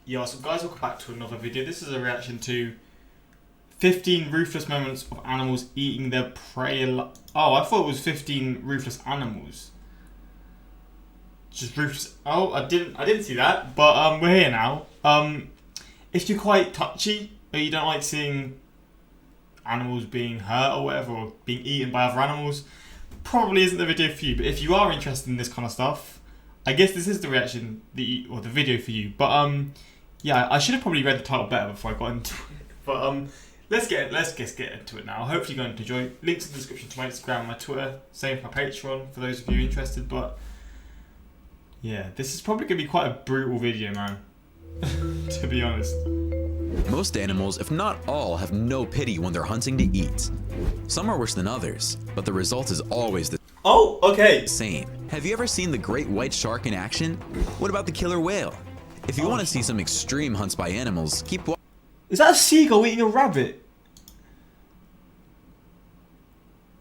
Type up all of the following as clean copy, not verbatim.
Yo, so guys, welcome back to another video. This is a reaction to 15 ruthless moments of animals eating their prey. Oh, I thought it was 15 ruthless animals. Just ruthless. Oh, I didn't see that. But we're here now. If you're quite touchy or you don't like seeing animals being hurt or whatever, or being eaten by other animals, probably isn't the video for you. But if you are interested in this kind of stuff, I guess this is the reaction, the video for you. But yeah, I should have probably read the title better before I got into it. But let's get into it now. Hopefully you're going to enjoy. Links in the description to my Instagram, my Twitter, same for my Patreon for those of you interested. But yeah, this is probably gonna be quite a brutal video, man. To be honest. Most animals, if not all, have no pity when they're hunting to eat. Some are worse than others, but the result is always the same. Have you ever seen the great white shark in action? What about the killer whale? If you want to see some extreme hunts by animals, keep watching. Is that a seagull eating a rabbit?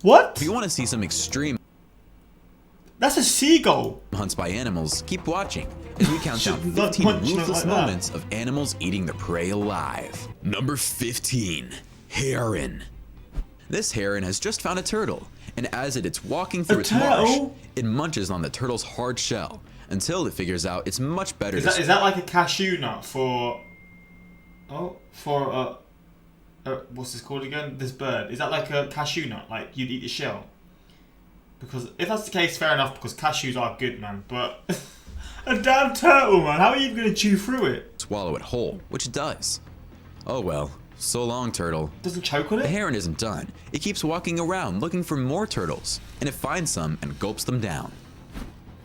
What? If you want to see some extreme That's a seagull. hunts by animals, keep watching as we count down 15 ruthless moments of animals eating their prey alive. Number 15. Heron. This heron has just found a turtle, and as it's walking through its marsh, it munches on the turtle's hard shell until it figures out it's much better. Is that like a cashew nut for? Oh, for what's this called again? This bird. Is that like a cashew nut? Like you'd eat the shell? Because if that's the case, fair enough. Because cashews are good, man. But a damn turtle, man. How are you even gonna chew through it? Swallow it whole, which it does. Oh well. So long, turtle. Doesn't choke on it? The heron isn't done. It keeps walking around looking for more turtles, and it finds some and gulps them down.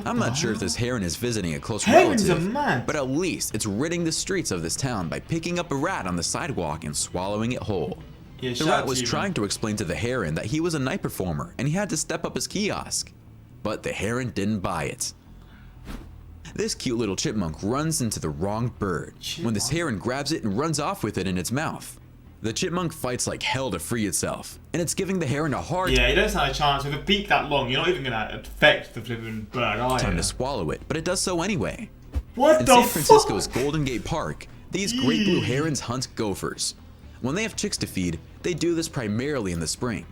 I'm not sure if this heron is visiting a close relative, but at least it's ridding the streets of this town by picking up a rat on the sidewalk and swallowing it whole. Yeah, the rat was trying to explain to the heron that he was a night performer and he had to step up his kiosk, but the heron didn't buy it. This cute little chipmunk runs into the wrong bird when this heron grabs it and runs off with it in its mouth. The chipmunk fights like hell to free itself, and it's giving the heron a hard time. Yeah, you don't stand a chance. With a beak that long, you're not even going to affect the flipping bird, are you? Time to swallow it, but it does so anyway. What in the San Francisco's Golden Gate Park, these great blue herons hunt gophers. When they have chicks to feed, they do this primarily in the spring.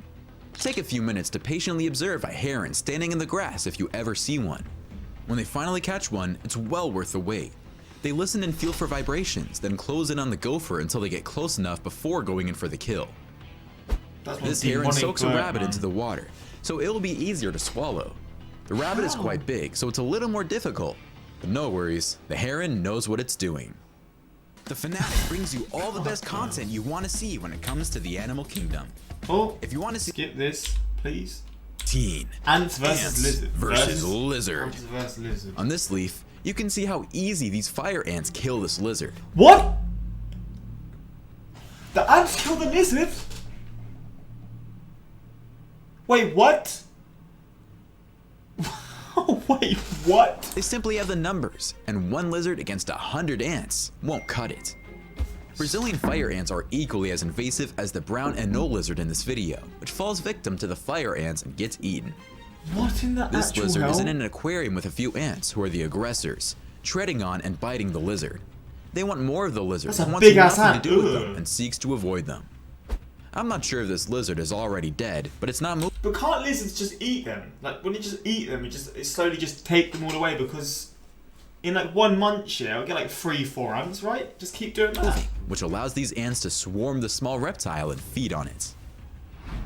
Take a few minutes to patiently observe a heron standing in the grass if you ever see one. When they finally catch one, it's well worth the wait. They listen and feel for vibrations, then close in on the gopher until they get close enough before going in for the kill. This heron soaks a rabbit into the water, so it'll be easier to swallow. The rabbit is quite big, so it's a little more difficult. But no worries, the heron knows what it's doing. The Fanatic brings you all the best content you want to see when it comes to the animal kingdom. Oh, if you want to skip this, please. Ants versus lizard. On this leaf, you can see how easy these fire ants kill this lizard. What? The ants kill the lizard? Wait, what? Wait, what? They simply have the numbers, and one lizard against 100 ants won't cut it. Brazilian fire ants are equally as invasive as the brown anole lizard in this video, which falls victim to the fire ants and gets eaten. What in the This lizard is in an aquarium with a few ants who are the aggressors, treading on and biting the lizard. They want more of the lizard and wants nothing to do with them and seeks to avoid them. I'm not sure if this lizard is already dead, but it's not moving. But can't lizards just eat them? Like when you just eat them, it slowly just take them all away, because in like 1 month, yeah, I'll get like 3-4 ants, right? Just keep doing that. Which allows these ants to swarm the small reptile and feed on it.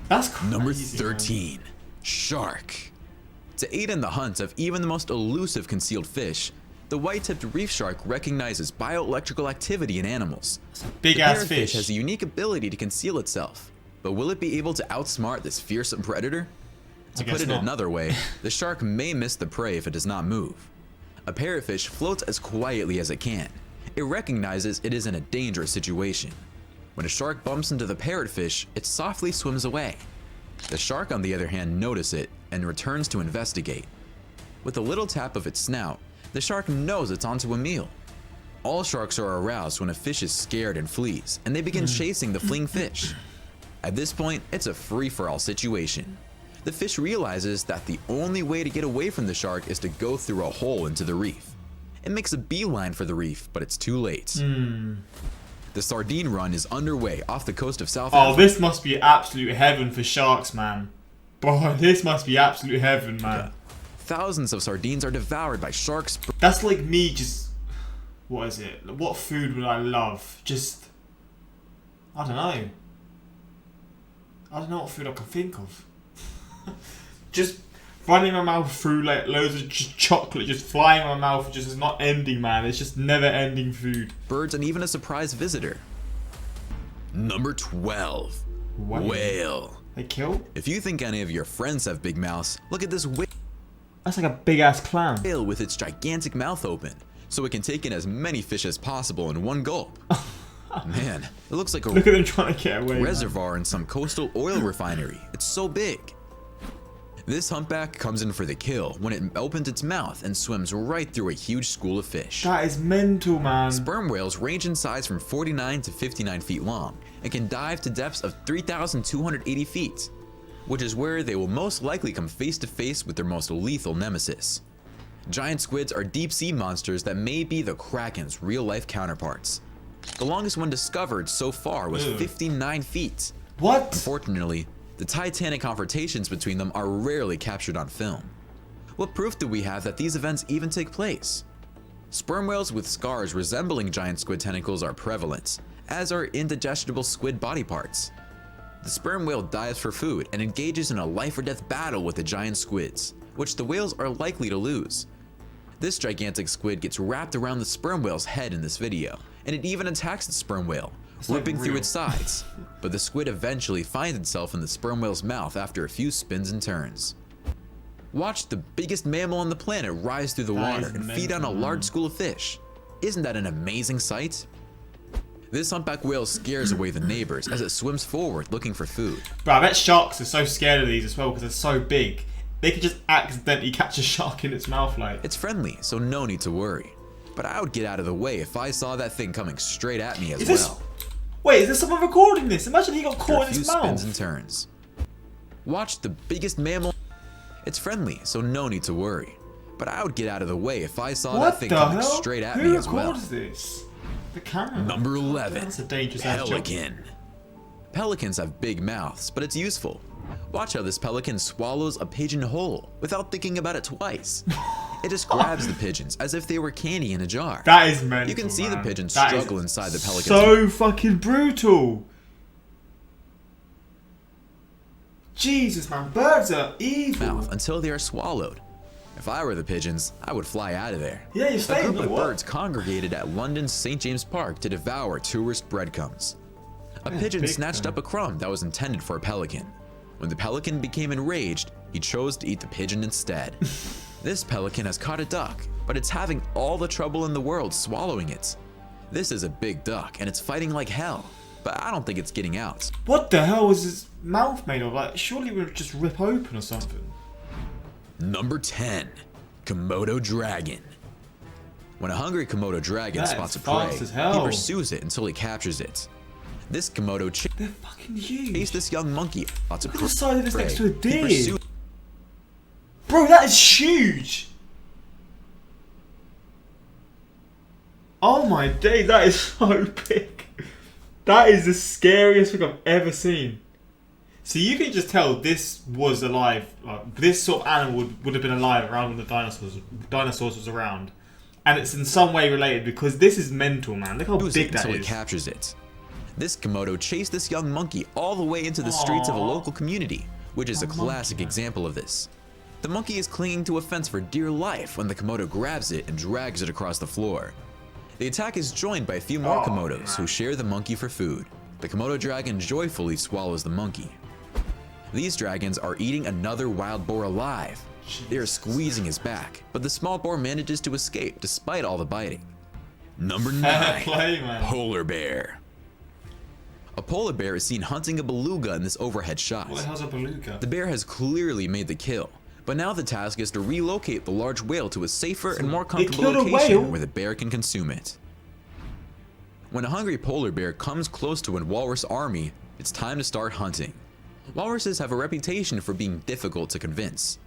That's crazy. Number 13. Shark. To aid in the hunt of even the most elusive concealed fish, the white-tipped reef shark recognizes bioelectrical activity in animals. Big-ass fish has a unique ability to conceal itself, but will it be able to outsmart this fearsome predator? To put it another way, the shark may miss the prey if it does not move. A parrotfish floats as quietly as it can. It recognizes it is in a dangerous situation. When a shark bumps into the parrotfish, it softly swims away. The shark, on the other hand, notices it and returns to investigate. With a little tap of its snout, the shark knows it's onto a meal. All sharks are aroused when a fish is scared and flees, and they begin chasing the fleeing fish. At this point, it's a free-for-all situation. The fish realizes that the only way to get away from the shark is to go through a hole into the reef. It makes a beeline for the reef, but it's too late. The sardine run is underway off the coast of South Africa. Oh, this must be absolute heaven for sharks, man. Boy, this must be absolute heaven, man. Thousands of sardines are devoured by sharks. That's like me just... What is it? What food would I love? Just... I don't know. I don't know what food I can think of. Just running my mouth through like loads of just chocolate, just flying in my mouth, just is not ending, man. It's just never ending food. Birds and even a surprise visitor. Number 12. Whale. They kill? If you think any of your friends have big mouths, look at this whale. That's like a big ass clown. Whale with its gigantic mouth open, so it can take in as many fish as possible in one gulp. Man, it looks like a Look at them trying to get away. reservoir in some coastal oil refinery. It's so big. This humpback comes in for the kill when it opens its mouth and swims right through a huge school of fish. That is mental, man. Sperm whales range in size from 49 to 59 feet long and can dive to depths of 3,280 feet, which is where they will most likely come face to face with their most lethal nemesis. Giant squids are deep sea monsters that may be the Kraken's real-life counterparts. The longest one discovered so far was 59 feet. What? Unfortunately, the titanic confrontations between them are rarely captured on film. What proof do we have that these events even take place? Sperm whales with scars resembling giant squid tentacles are prevalent, as are indigestible squid body parts. The sperm whale dives for food and engages in a life or death battle with the giant squids, which the whales are likely to lose. This gigantic squid gets wrapped around the sperm whale's head in this video, and it even attacks the sperm whale, ripping through its sides. But the squid eventually finds itself in the sperm whale's mouth after a few spins and turns. Watch the biggest mammal on the planet rise through the water and feed on a large school of fish. Isn't that an amazing sight? This humpback whale scares away the neighbors as it swims forward looking for food. Bro, I bet sharks are so scared of these as well because they're so big. They could just accidentally catch a shark in its mouth, like. It's friendly, so no need to worry. But I would get out of the way if I saw that thing coming straight at me as well. Wait, is there someone recording this? Imagine he got caught in his mouth. Spins and turns. Watch the biggest mammal. It's friendly, so no need to worry. But I would get out of the way if I saw that thing coming straight at me as well. Who records this? The camera. Number 11. That's a dangerous Pelican. Pelicans have big mouths, but it's useful. Watch how this pelican swallows a pigeon whole without thinking about it twice. It just grabs the pigeons as if they were candy in a jar. That is mental. You can see the pigeons struggle inside the pelican's so fucking brutal. Jesus, man, birds are evil. Mouth until they are swallowed. If I were the pigeons, I would fly out of there. Yeah, you're staying. A group of birds congregated at London's St. James Park to devour tourist breadcrumbs. A pigeon snatched up a crumb that was intended for a pelican. When the pelican became enraged, he chose to eat the pigeon instead. This pelican has caught a duck, but it's having all the trouble in the world swallowing it. This is a big duck, and it's fighting like hell, but I don't think it's getting out. What the hell was his mouth made of? Like, surely it would just rip open or something. Number 10. Komodo dragon. When a hungry Komodo dragon spots a prey, he pursues it until he captures it. This Komodo they're fucking huge. Chased this young monkey. Look at the size of this next to a deer. Bro, that is huge. Oh my days, that is so big. That is the scariest thing I've ever seen. So you can just tell this was alive. Like, this sort of animal would have been alive around when the dinosaurs was around. And it's in some way related because this is mental, man. Look how big that is. Until he captures it. This Komodo chased this young monkey all the way into the streets of a local community, which is a classic example of this. The monkey is clinging to a fence for dear life when the Komodo grabs it and drags it across the floor. The attack is joined by a few more Komodos who share the monkey for food. The Komodo dragon joyfully swallows the monkey. These dragons are eating another wild boar alive. They are squeezing his back, but the small boar manages to escape despite all the biting. Number 9. Polar bear. A polar bear is seen hunting a beluga in this overhead shot. What the hell's a beluga? The bear has clearly made the kill, but now the task is to relocate the large whale to a safer and more comfortable location where the bear can consume it. When a hungry polar bear comes close to a walrus army, it's time to start hunting. Walruses have a reputation for being difficult to convince.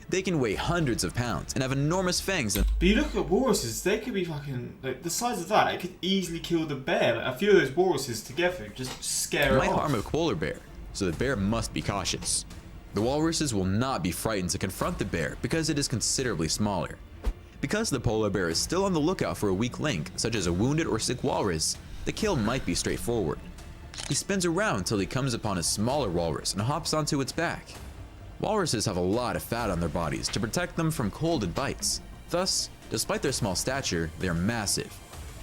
They can weigh hundreds of pounds and have enormous fangs and But you look at walruses, they could be fucking, like, the size of that, it could easily kill the bear. Like, a few of those walruses together just scare it might off. harm a polar bear, so the bear must be cautious. The walruses will not be frightened to confront the bear because it is considerably smaller. Because the polar bear is still on the lookout for a weak link, such as a wounded or sick walrus, the kill might be straightforward. He spins around till he comes upon a smaller walrus and hops onto its back. Walruses have a lot of fat on their bodies to protect them from cold and bites. Thus, despite their small stature, they are massive.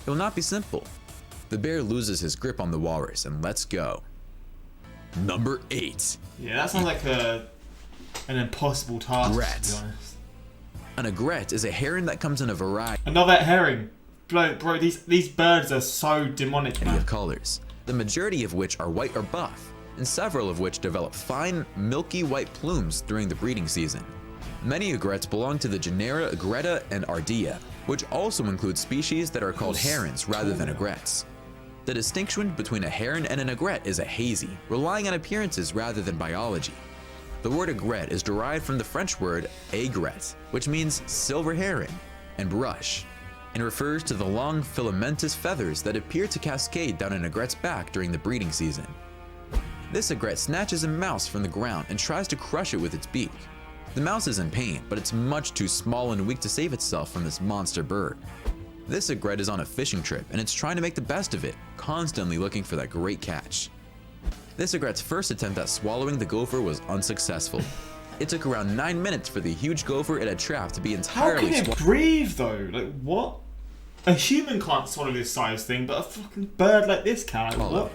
It will not be simple. The bear loses his grip on the walrus and lets go. Number 8. Yeah, that sounds like an impossible task, Egret. to be honest. An egret is a heron that comes in a variety Another herring. Bro, these birds are so demonic, man. of colors, the majority of which are white or buff, and several of which develop fine, milky white plumes during the breeding season. Many egrets belong to the genera Egretta and Ardea, which also include species that are called herons rather than egrets. The distinction between a heron and an egret is a hazy, relying on appearances rather than biology. The word egret is derived from the French word aigrette, which means silver heron, and brush, and refers to the long filamentous feathers that appear to cascade down an egret's back during the breeding season. This egret snatches a mouse from the ground and tries to crush it with its beak. The mouse is in pain, but it's much too small and weak to save itself from this monster bird. This egret is on a fishing trip and it's trying to make the best of it, constantly looking for that great catch. This egret's first attempt at swallowing the gopher was unsuccessful. It took around 9 minutes for the huge gopher it had trapped to be How entirely can it breathe, though? Like, what? A human can't swallow this size thing, but a fucking bird like this can. swallowed. What?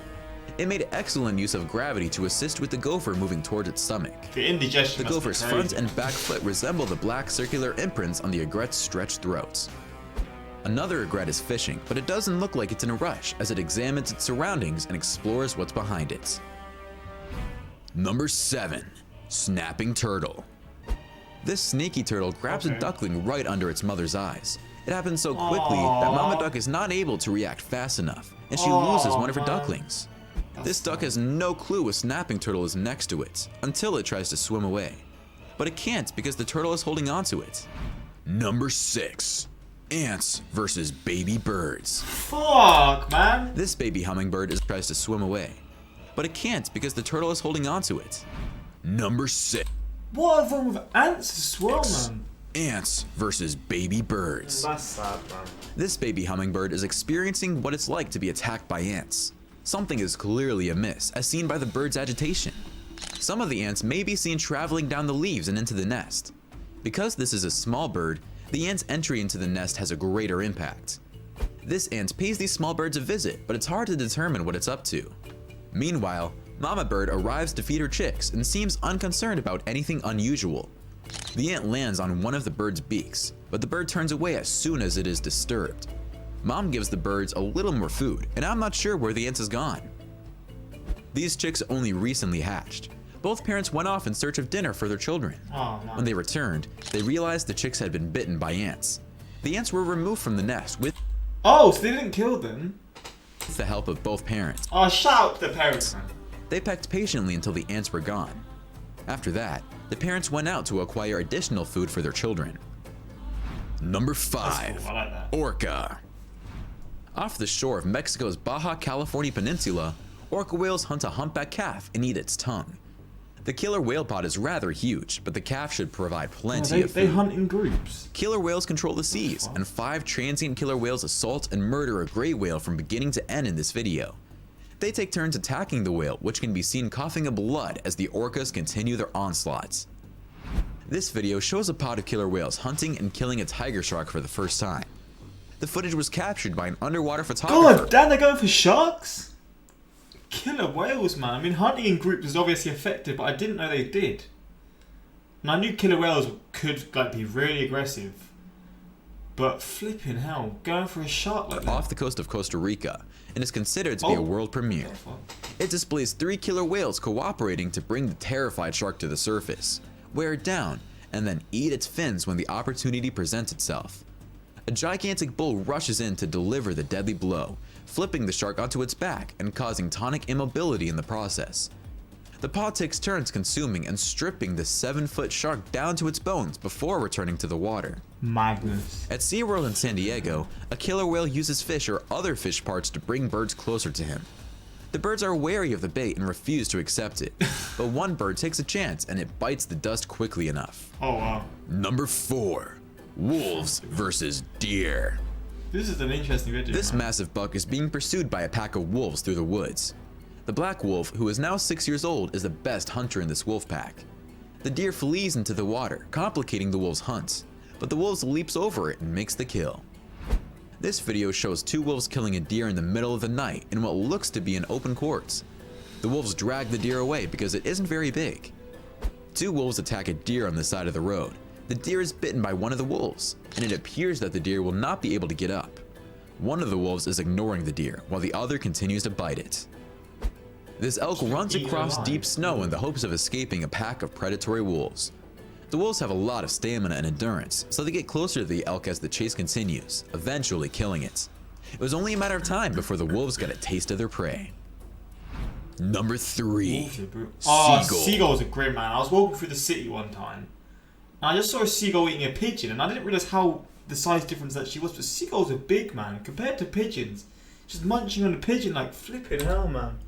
It made excellent use of gravity to assist with the gopher moving towards its stomach. The indigestion The must be gopher's crazy. front and back foot resemble the black circular imprints on the egret's stretched throat. Another egret is fishing, but it doesn't look like it's in a rush as it examines its surroundings and explores what's behind it. Number 7. Snapping turtle. This sneaky turtle grabs a duckling right under its mother's eyes. It happens so quickly that Mama Duck is not able to react fast enough, and she loses one of her ducklings. This duck has no clue a snapping turtle is next to it until it tries to swim away. But it can't because the turtle is holding onto it. Number 6. Ants versus baby birds. Fuck, man. This baby hummingbird tries to swim away, but it can't because the turtle is holding onto it. Number 6. What is wrong with ants as well, man? Ants versus baby birds. That's sad, man. This baby hummingbird is experiencing what it's like to be attacked by ants. Something is clearly amiss, as seen by the bird's agitation. Some of the ants may be seen traveling down the leaves and into the nest. Because this is a small bird, the ant's entry into the nest has a greater impact. This ant pays these small birds a visit, but it's hard to determine what it's up to. Meanwhile, Mama Bird arrives to feed her chicks and seems unconcerned about anything unusual. The ant lands on one of the bird's beaks, but the bird turns away as soon as it is disturbed. Mom gives the birds a little more food, and I'm not sure where the ant has gone. These chicks only recently hatched. Both parents went off in search of dinner for their children. Oh, man. When they returned, they realized the chicks had been bitten by ants. The ants were removed from the nest with Oh, so they didn't kill them? the help of both parents. Oh, shout out to the parents, man. They pecked patiently until the ants were gone. After that, the parents went out to acquire additional food for their children. Number 5. That's cool. I like that. Orca. Off the shore of Mexico's Baja California Peninsula, orca whales hunt a humpback calf and eat its tongue. The killer whale pod is rather huge, but the calf should provide plenty of food. They hunt in groups. Killer whales control the seas, and 5 transient killer whales assault and murder a gray whale from beginning to end in this video. They take turns attacking the whale, which can be seen coughing up blood as the orcas continue their onslaughts. This video shows a pod of killer whales hunting and killing a tiger shark for the first time. The footage was captured by an underwater photographer. God damn, they're going for sharks? Killer whales, man. I mean, hunting in groups is obviously effective, but I didn't know they did. And I knew killer whales could be really aggressive. But flipping hell, going for a shark like that. Off the coast of Costa Rica, and is considered to be a world premiere. It displays 3 killer whales cooperating to bring the terrified shark to the surface, wear it down, and then eat its fins when the opportunity presents itself. A gigantic bull rushes in to deliver the deadly blow, flipping the shark onto its back and causing tonic immobility in the process. The paw takes turns consuming and stripping the 7-foot shark down to its bones before returning to the water. Madness. At SeaWorld in San Diego, a killer whale uses fish or other fish parts to bring birds closer to him. The birds are wary of the bait and refuse to accept it, but one bird takes a chance and it bites the dust quickly enough. Oh wow. Number 4. Wolves versus deer. This is an interesting video. This man. massive buck is being pursued by a pack of wolves through the woods. The black wolf, who is now 6 years old, is the best hunter in this wolf pack. The deer flees into the water, complicating the wolf's hunt, but the wolf leaps over it and makes the kill. This video shows 2 wolves killing a deer in the middle of the night in what looks to be an open course. The wolves drag the deer away because it isn't very big. 2 wolves attack a deer on the side of the road. The deer is bitten by one of the wolves, and it appears that the deer will not be able to get up. One of the wolves is ignoring the deer, while the other continues to bite it. This elk runs across deep snow in the hopes of escaping a pack of predatory wolves. The wolves have a lot of stamina and endurance, so they get closer to the elk as the chase continues, eventually killing it. It was only a matter of time before the wolves got a taste of their prey. Number 3. Seagull's a great man. I was walking through the city one time, and I just saw a seagull eating a pigeon, and I didn't realize how the size difference that she was. But seagulls are big, man, compared to pigeons. Just munching on a pigeon like flipping hell, man.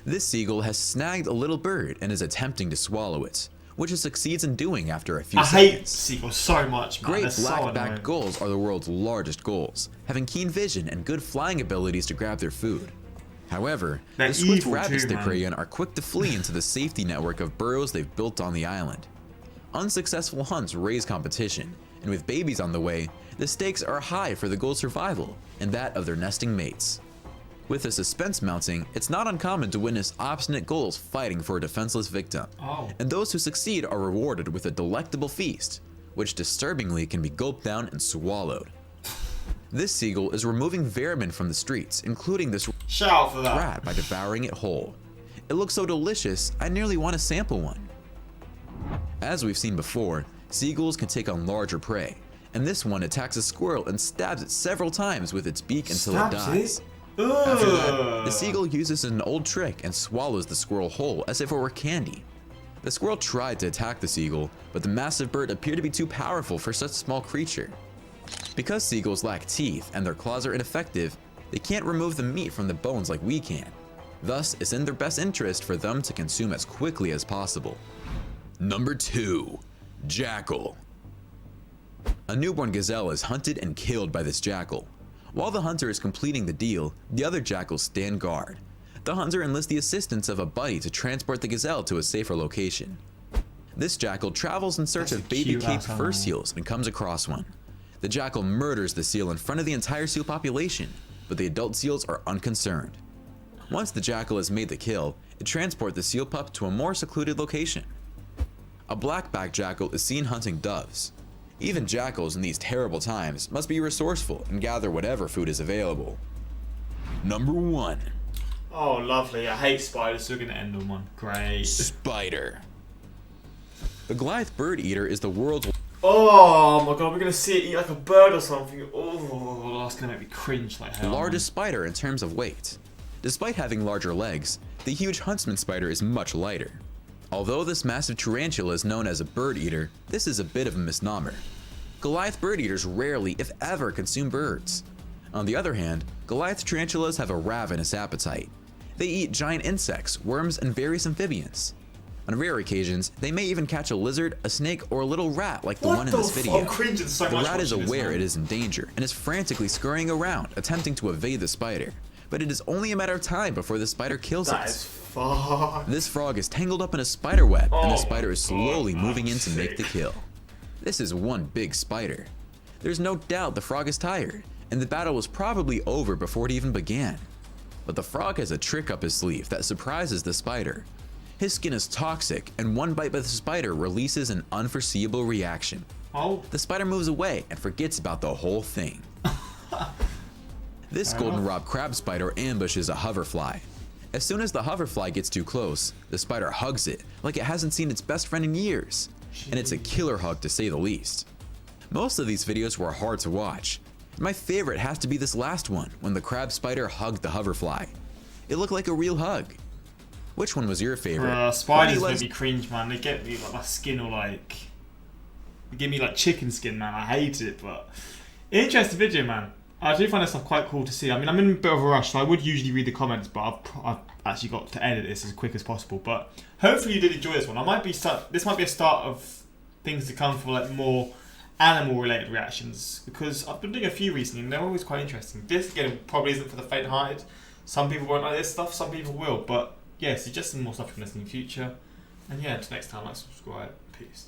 This seagull has snagged a little bird and is attempting to swallow it, which it succeeds in doing after a few seconds. I hate seagulls so much, man. Great black-backed gulls are the world's largest gulls, having keen vision and good flying abilities to grab their food. However, the swift rabbits they prey on are quick to flee into the safety network of burrows they've built on the island. Unsuccessful hunts raise competition, and with babies on the way, the stakes are high for the gull's survival and that of their nesting mates. With the suspense mounting, it's not uncommon to witness obstinate gulls fighting for a defenseless victim, and those who succeed are rewarded with a delectable feast, which disturbingly can be gulped down and swallowed. This seagull is removing vermin from the streets, including this rat, by devouring it whole. It looks so delicious, I nearly want to sample one. As we've seen before, seagulls can take on larger prey, and this one attacks a squirrel and stabs it several times with its beak until it dies. After that, the seagull uses an old trick and swallows the squirrel whole as if it were candy. The squirrel tried to attack the seagull, but the massive bird appeared to be too powerful for such a small creature. Because seagulls lack teeth and their claws are ineffective, they can't remove the meat from the bones like we can. Thus, it's in their best interest for them to consume as quickly as possible. Number 2. Jackal. A newborn gazelle is hunted and killed by this jackal. While the hunter is completing the deal, the other jackals stand guard. The hunter enlists the assistance of a buddy to transport the gazelle to a safer location. This jackal travels in search of baby Cape fur seals and comes across one. The jackal murders the seal in front of the entire seal population, but the adult seals are unconcerned. Once the jackal has made the kill, it transports the seal pup to a more secluded location. A black-backed jackal is seen hunting doves. Even jackals in these terrible times must be resourceful and gather whatever food is available. Number 1. Oh, lovely. I hate spiders, so we're going to end on one. Great. Spider. The Goliath bird eater is the world's... Oh my god, we're going to see it eat like a bird or something. Oh, that's going to make me cringe like hell. Largest spider in terms of weight. Despite having larger legs, the huge huntsman spider is much lighter. Although this massive tarantula is known as a bird eater, this is a bit of a misnomer. Goliath bird eaters rarely, if ever, consume birds. On the other hand, Goliath tarantulas have a ravenous appetite. They eat giant insects, worms, and various amphibians. On rare occasions, they may even catch a lizard, a snake, or a little rat like the one in this video. The rat is aware it is in danger and is frantically scurrying around, attempting to evade the spider. But it is only a matter of time before the spider kills it. This frog is tangled up in a spider web, and the spider is slowly moving in to make the kill. This is one big spider. There's no doubt the frog is tired, and the battle was probably over before it even began. But the frog has a trick up his sleeve that surprises the spider. His skin is toxic, and one bite by the spider releases an unforeseeable reaction. The spider moves away and forgets about the whole thing. This goldenrod crab spider ambushes a hoverfly. As soon as the hoverfly gets too close, the spider hugs it like it hasn't seen its best friend in years, and it's a killer hug to say the least. Most of these videos were hard to watch. My favorite has to be this last one when the crab spider hugged the hoverfly. It looked like a real hug. Which one was your favorite? Why do Spiders you make like- me cringe, man. They get me like my skin or like... They give me like chicken skin, man. I hate it, but... Interesting video, man. I do find that stuff quite cool to see. I mean, I'm in a bit of a rush, so I would usually read the comments, but I've actually got to edit this as quick as possible. But hopefully you did enjoy this one. This might be a start of things to come for like more animal-related reactions, because I've been doing a few recently, and they're always quite interesting. This, again, probably isn't for the faint-hearted. Some people won't like this stuff, some people will. But, yeah, suggest some more stuff from this in the future. And, yeah, until next time, like, subscribe. Peace.